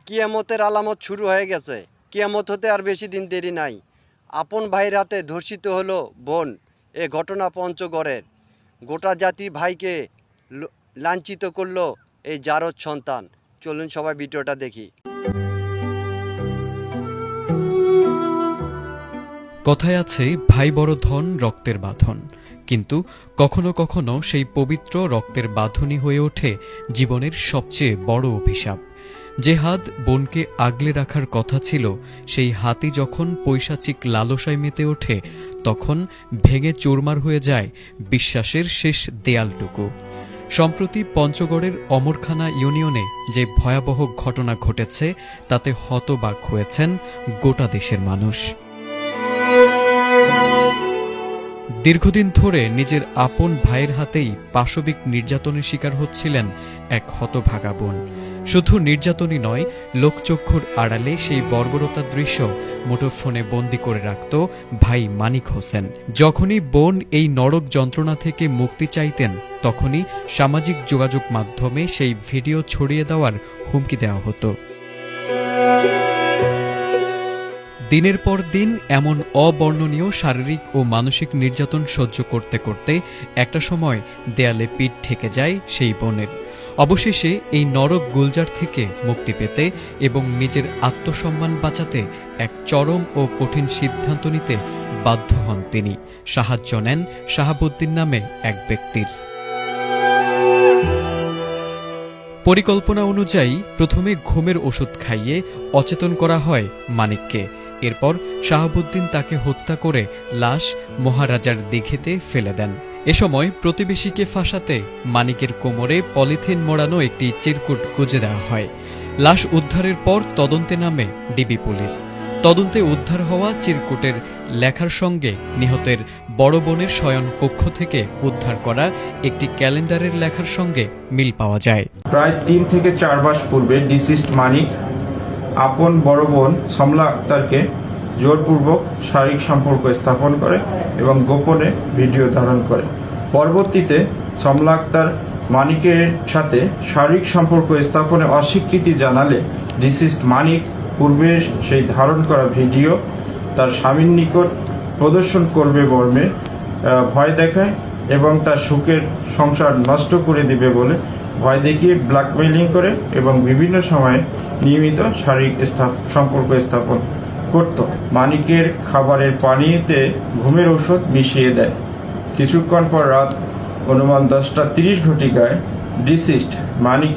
কিয়ামতের আলামত শুরু হয়ে গেছে। কিয়ামত হতে আর বেশি দিন দেরি নাই। আপন ভাইয়ের হাতে ধর্ষিত হলো বোন। এ ঘটনা পঞ্চগড়ের। গোটা জাতি ভাইকে লাঞ্ছিত করলো এই জারদ সন্তান। চলুন সবাই ভিডিওটা দেখি। কথায় আছে ভাই বড় ধন রক্তের বাঁধন, কিন্তু কখনো কখনো সেই পবিত্র রক্তের বাঁধনই হয়ে ওঠে জীবনের সবচেয়ে বড় অভিশাপ। যে হাত বোনকে আগলে রাখার কথা ছিল, সেই হাতই যখন পৈশাচিক লালসায় মেতে ওঠে, তখন ভেঙে চুরমার হয়ে যায় বিশ্বাসের শেষ দেয়ালটুকু। সম্প্রতি পঞ্চগড়ের অমরখানা ইউনিয়নে যে ভয়াবহ ঘটনা ঘটেছে, তাতে হতবাক হয়েছেন গোটা দেশের মানুষ। দীর্ঘদিন ধরে নিজের আপন ভাইয়ের হাতেই পাশবিক নির্যাতনের শিকার হচ্ছিলেন এক হতভাগা বোন। শুধু নির্যাতনই নয়, লোকচক্ষুর আড়ালে সেই বর্বরতার দৃশ্য মুঠোফোনে বন্দি করে রাখত ভাই মানিক হোসেন। যখনই বোন এই নরক যন্ত্রণা থেকে মুক্তি চাইতেন, তখনই সামাজিক যোগাযোগ মাধ্যমে সেই ভিডিও ছড়িয়ে দেওয়ার হুমকি দেওয়া হতো। দিনের পর দিন এমন অবর্ণনীয় শারীরিক ও মানসিক নির্যাতন সহ্য করতে করতে একটা সময় দেয়ালে পিঠ ঠেকে যায় সেই বোনের। অবশেষে এই নরক গুলজার থেকে মুক্তি পেতে এবং নিজের আত্মসম্মান বাঁচাতে এক চরম ও কঠিন সিদ্ধান্ত নিতে বাধ্য হন তিনি। সাহায্য নেন শাহাবুদ্দিন নামে এক ব্যক্তির। পরিকল্পনা অনুযায়ী প্রথমে ঘুমের ওষুধ খাইয়ে অচেতন করা হয় মানিককে। এরপর শাহাবুদ্দিন তাকে হত্যা করে লাশ মহারাজার দিঘিতে ফেলে দেন। এ সময় প্রতিবেশীকে ফাঁসাতে মানিকের কোমরে পলিথিন মোড়ানো একটি চিরকুট গুজে দেওয়া হয়। লাশ উদ্ধারের পর তদন্তে নামে ডিবি পুলিশ। তদন্তে উদ্ধার হওয়া চিরকুটের লেখার সঙ্গে নিহতের বড় বোনের শয়ন কক্ষ থেকে উদ্ধার করা একটি ক্যালেন্ডারের লেখার সঙ্গে মিল পাওয়া যায়। প্রায় 3 থেকে 4 মাস পূর্বে ডিসিস্ট মানিক আপন বড় বোন সমলা আক্তারকে জোরপূর্বক শারীরিক সম্পর্ক স্থাপন করে এবং গোপনে ভিডিও ধারণ করে। পরবর্তীতে সমলা আক্তার মানিকের সাথে শারীরিক সম্পর্ক স্থাপনে অস্বীকৃতি জানালে ডিসিস্ট মানিক পূর্বে সেই ধারণ করা ভিডিও তার স্বামীর নিকট প্রদর্শন করবে মর্মে ভয় দেখায় এবং তার সুখের সংসার নষ্ট করে দিবে বলে ভয় দেখিয়ে ব্ল্যাকমেইলিং করে এবং বিভিন্ন সময়ে নিয়মিত শারীরিক সম্পর্ক স্থাপন করত। মানিকের খাবারের পানিতে ঘুমের ঔষধ মিশিয়ে দেয়। কিছুক্ষণ পর রাত অনুমান 10টা 30 ঘটিকায় ডিসিস্ট মানিক